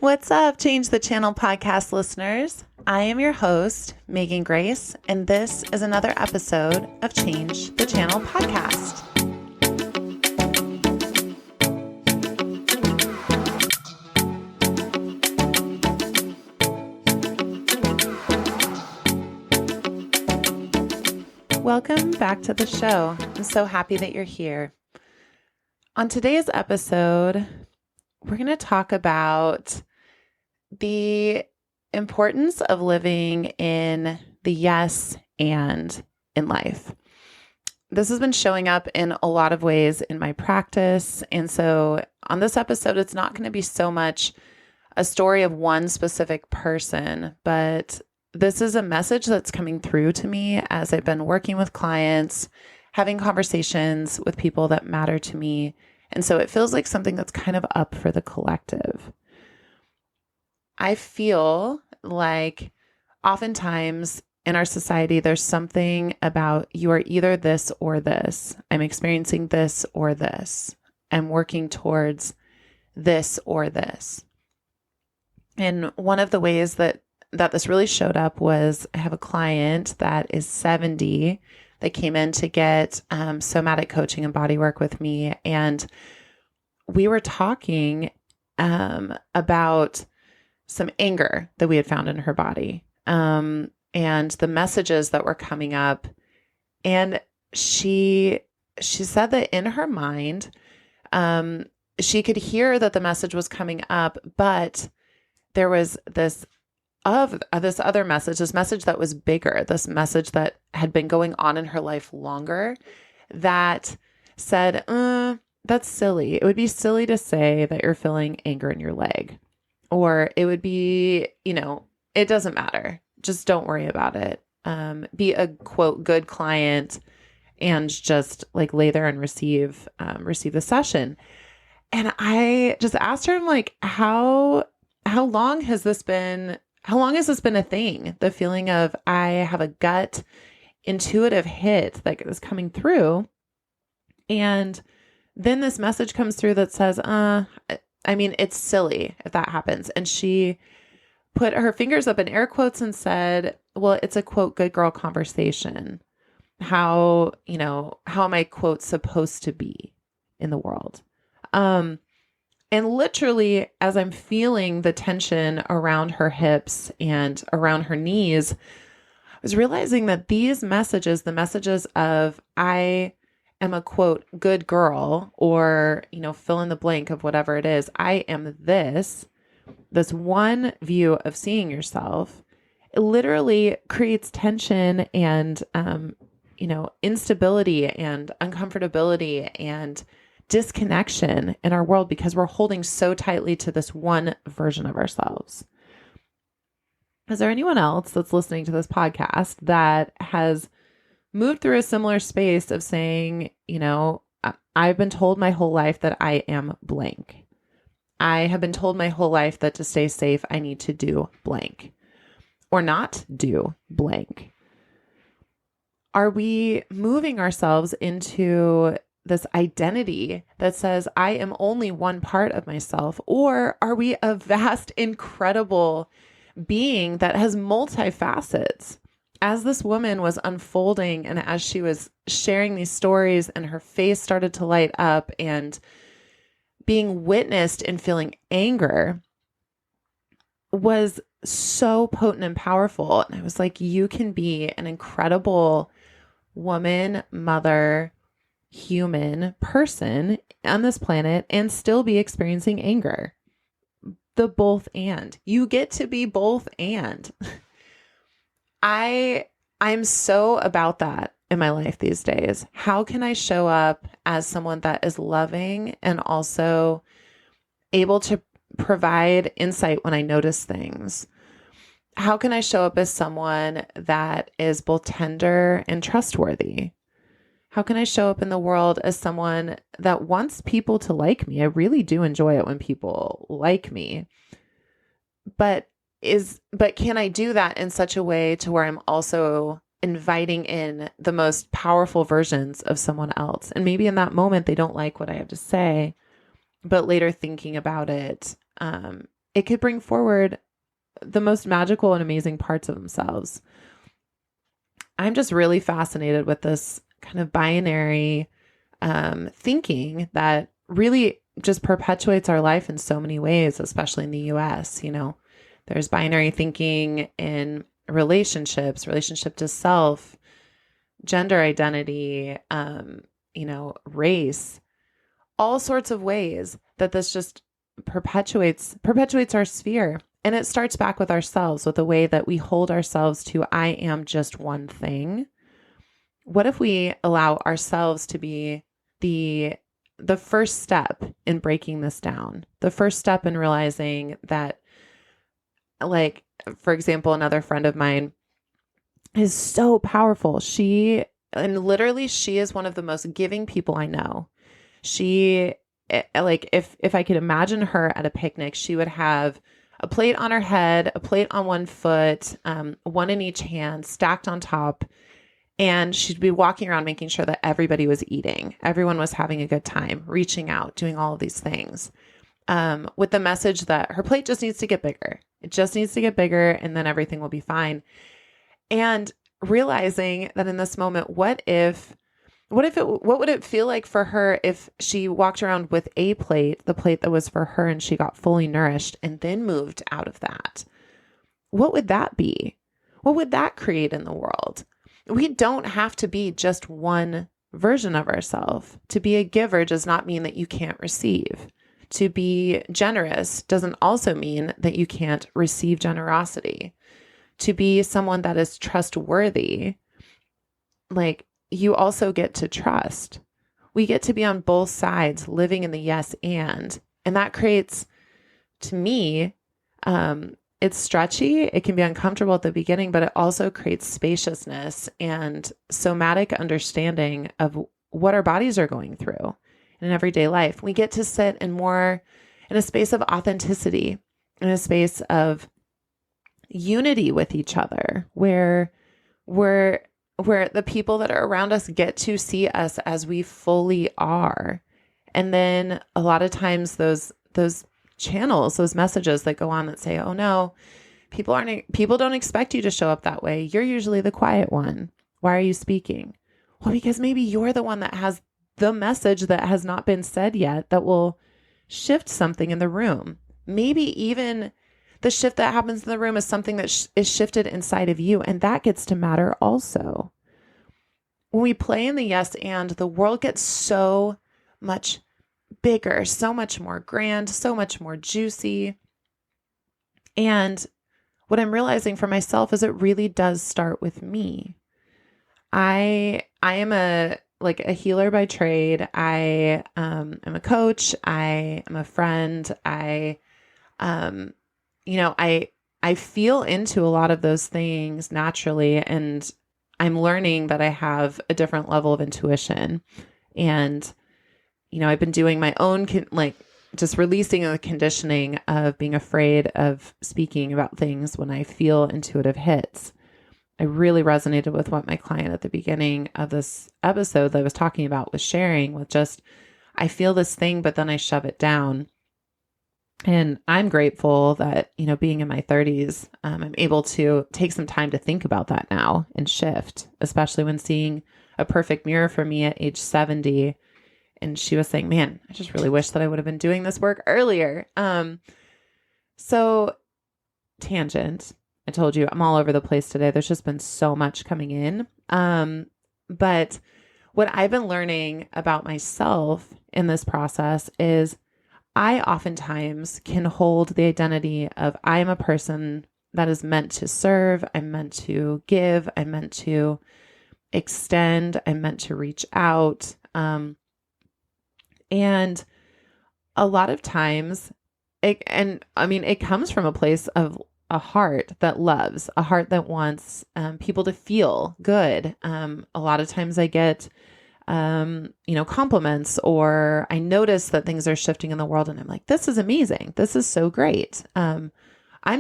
What's up, Change the Channel podcast listeners? I am your host, Megan Grace, and this is another episode of Change the Channel podcast. Welcome back to the show. I'm so happy that you're here. On today's episode, we're going to talk about the importance of living in the yes and in life. This has been showing up in a lot of ways in my practice. And so on this episode, it's not going to be so much a story of one specific person, but this is a message that's coming through to me as I've been working with clients, having conversations with people that matter to me. And so it feels like something that's kind of up for the collective. I feel like oftentimes in our society, there's something about you are either this or this. I'm experiencing this or this. I'm working towards this or this. And one of the ways that this really showed up was I have a client that is 70 that came in to get somatic coaching and body work with me. And we were talking about some anger that we had found in her body and the messages that were coming up. And she said that in her mind, she could hear that the message was coming up, but there was this other message, this message that was bigger, this message that had been going on in her life longer that said, that's silly. It would be silly to say that you're feeling anger in your leg. Or it would be, it doesn't matter. Just don't worry about it. Be a quote, good client and just like lay there and receive the session. And I just asked her, I'm like, how long has this been a thing? The feeling of I have a gut intuitive hit that is coming through. And then this message comes through that says, it's silly if that happens. And she put her fingers up in air quotes and said, well, it's a quote, good girl conversation. How am I quote supposed to be in the world? And literally as I'm feeling the tension around her hips and around her knees, I was realizing that these messages, the messages of I am a quote, good girl, or, fill in the blank of whatever it is. I am this one view of seeing yourself, it literally creates tension and, instability and uncomfortability and disconnection in our world because we're holding so tightly to this one version of ourselves. Is there anyone else that's listening to this podcast that has moved through a similar space of saying, I've been told my whole life that I am blank. I have been told my whole life that to stay safe, I need to do blank or not do blank. Are we moving ourselves into this identity that says I am only one part of myself? Or are we a vast, incredible being that has multifacets? As this woman was unfolding and as she was sharing these stories and her face started to light up and being witnessed and feeling anger was so potent and powerful. And I was like, you can be an incredible woman, mother, human person on this planet and still be experiencing anger. The both and. You get to be both and. I'm so about that in my life these days. How can I show up as someone that is loving and also able to provide insight when I notice things? How can I show up as someone that is both tender and trustworthy? How can I show up in the world as someone that wants people to like me? I really do enjoy it when people like me. But can I do that in such a way to where I'm also inviting in the most powerful versions of someone else? And maybe in that moment, they don't like what I have to say, but later thinking about it, it could bring forward the most magical and amazing parts of themselves. I'm just really fascinated with this kind of binary thinking that really just perpetuates our life in so many ways, especially in the US. There's binary thinking in relationships, relationship to self, gender identity, race, all sorts of ways that this just perpetuates our sphere. And it starts back with ourselves, with the way that we hold ourselves to, I am just one thing. What if we allow ourselves to be the first step in breaking this down? The first step in realizing that, like, for example, another friend of mine is so powerful. She is one of the most giving people I know. She, like, if I could imagine her at a picnic, she would have a plate on her head, a plate on one foot, one in each hand, stacked on top. And she'd be walking around making sure that everybody was eating. Everyone was having a good time, reaching out, doing all of these things, with the message that her plate just needs to get bigger. It just needs to get bigger, and then everything will be fine. And realizing that in this moment, what would it feel like for her if she walked around with a plate, the plate that was for her, and she got fully nourished and then moved out of that? What would that be? What would that create in the world? We don't have to be just one version of ourselves. To be a giver does not mean that you can't receive. To be generous doesn't also mean that you can't receive generosity. To be someone that is trustworthy, like, you also get to trust. We get to be on both sides, living in the yes and that creates, to me, it's stretchy. It can be uncomfortable at the beginning, but it also creates spaciousness and somatic understanding of what our bodies are going through in everyday life. We get to sit in a space of authenticity, in a space of unity with each other, where the people that are around us get to see us as we fully are. And then a lot of times those channels, those messages that go on that say, oh no, people don't expect you to show up that way. You're usually the quiet one. Why are you speaking? Well, because maybe you're the one that has the message that has not been said yet that will shift something in the room. Maybe even the shift that happens in the room is something that is shifted inside of you, and that gets to matter also. When we play in the yes and, the world gets so much bigger, so much more grand, so much more juicy. And what I'm realizing for myself is it really does start with me. I am a healer by trade. I am a coach. I am a friend. I feel into a lot of those things naturally, and I'm learning that I have a different level of intuition. And, I've been doing my own, just releasing the conditioning of being afraid of speaking about things when I feel intuitive hits. I really resonated with what my client at the beginning of this episode that I was talking about was sharing, with just, I feel this thing, but then I shove it down. And I'm grateful that, being in my 30s, I'm able to take some time to think about that now and shift, especially when seeing a perfect mirror for me at age 70. And she was saying, man, I just really wish that I would have been doing this work earlier. So tangent, I told you I'm all over the place today. There's just been so much coming in. But what I've been learning about myself in this process is I oftentimes can hold the identity of, I am a person that is meant to serve. I'm meant to give. I'm meant to extend. I'm meant to reach out. And a lot of times it comes from a place of a heart that loves, a heart that wants people to feel good. A lot of times I get compliments, or I notice that things are shifting in the world, and I'm like, this is amazing. This is so great. I'm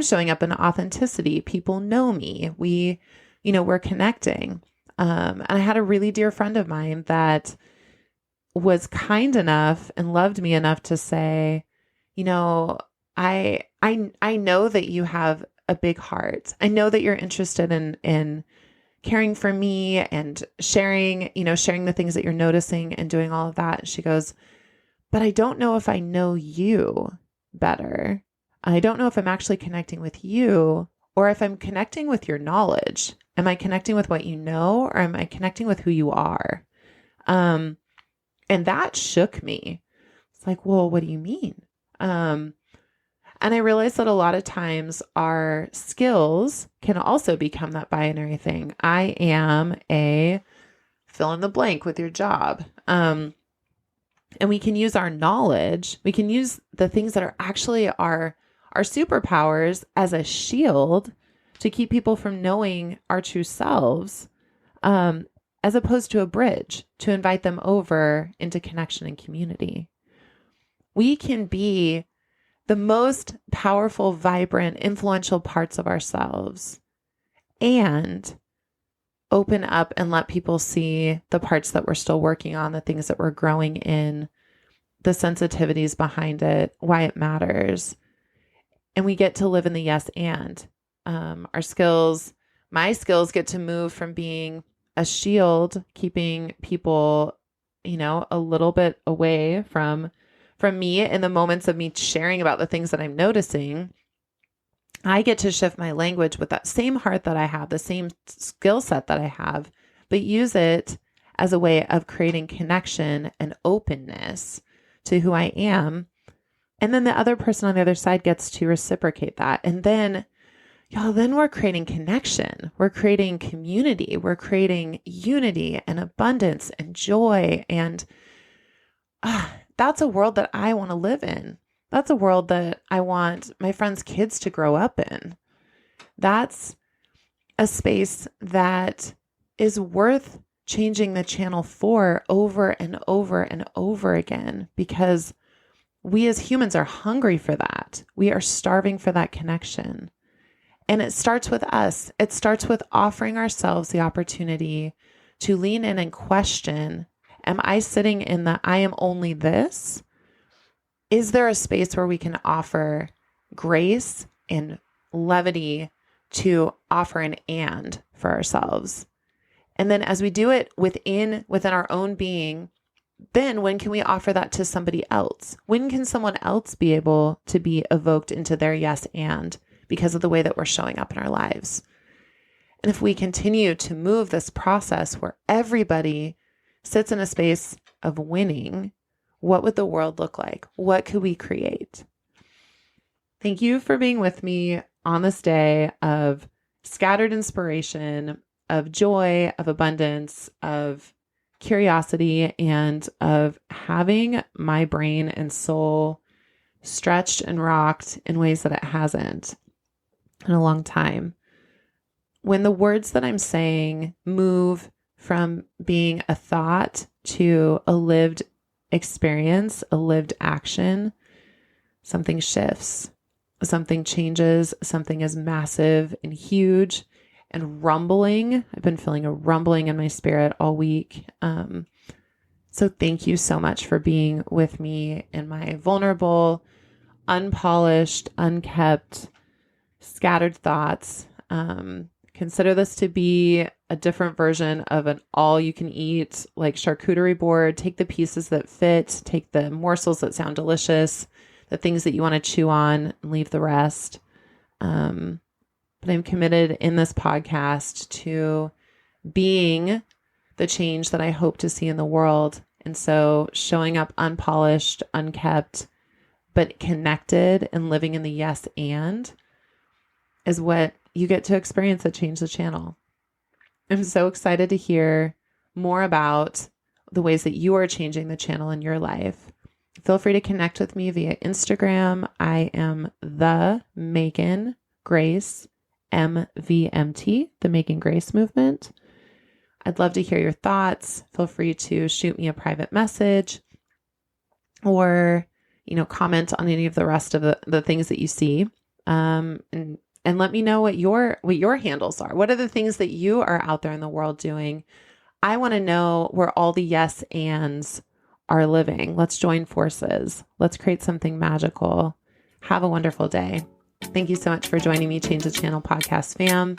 showing up in authenticity. People know me. We're connecting. And I had a really dear friend of mine that was kind enough and loved me enough to say, I know that you have a big heart. I know that you're interested in caring for me and sharing the things that you're noticing and doing all of that." She goes, "But I don't know if I know you better. I don't know if I'm actually connecting with you or if I'm connecting with your knowledge. Am I connecting with what you know, or am I connecting with who you are?" And that shook me. It's like, well, what do you mean? And I realized that a lot of times our skills can also become that binary thing. I am a fill in the blank with your job. And we can use our knowledge. We can use the things that are actually our superpowers as a shield to keep people from knowing our true selves, as opposed to a bridge to invite them over into connection and community. We can be the most powerful, vibrant, influential parts of ourselves and open up and let people see the parts that we're still working on, the things that we're growing in, the sensitivities behind it, why it matters. And we get to live in the yes and. Our skills, my skills get to move from being a shield, keeping people, a little bit away from me in the moments of me sharing about the things that I'm noticing. I get to shift my language with that same heart that I have, the same skill set that I have, but use it as a way of creating connection and openness to who I am. And then the other person on the other side gets to reciprocate that. And then, then we're creating connection. We're creating community. We're creating unity and abundance and joy. And that's a world that I want to live in. That's a world that I want my friends' kids to grow up in. That's a space that is worth changing the channel for over and over and over again, because we as humans are hungry for that. We are starving for that connection. And it starts with us. It starts with offering ourselves the opportunity to lean in and question, am I sitting in the I am only this? Is there a space where we can offer grace and levity to offer an and for ourselves? And then as we do it within our own being, then when can we offer that to somebody else? When can someone else be able to be evoked into their yes and because of the way that we're showing up in our lives? And if we continue to move this process where everybody sits in a space of winning, what would the world look like? What could we create? Thank you for being with me on this day of scattered inspiration, of joy, of abundance, of curiosity, and of having my brain and soul stretched and rocked in ways that it hasn't in a long time. When the words that I'm saying move from being a thought to a lived experience, a lived action, something shifts, something changes, something is massive and huge and rumbling. I've been feeling a rumbling in my spirit all week. So thank you so much for being with me in my vulnerable, unpolished, unkept, scattered thoughts. Consider this to be a different version of an all-you-can-eat, like charcuterie board. Take the pieces that fit, take the morsels that sound delicious, the things that you want to chew on, and leave the rest. But I'm committed in this podcast to being the change that I hope to see in the world. And so showing up unpolished, unkept, but connected and living in the yes and is what you get to experience at Change the Channel. I'm so excited to hear more about the ways that you are changing the channel in your life. Feel free to connect with me via Instagram. I am the Megan Grace MVMT, the Making Grace Movement. I'd love to hear your thoughts. Feel free to shoot me a private message or, comment on any of the rest of the things that you see. And let me know what your handles are. What are the things that you are out there in the world doing? I want to know where all the yes ands are living. Let's join forces. Let's create something magical. Have a wonderful day. Thank you so much for joining me, Change the Channel podcast fam.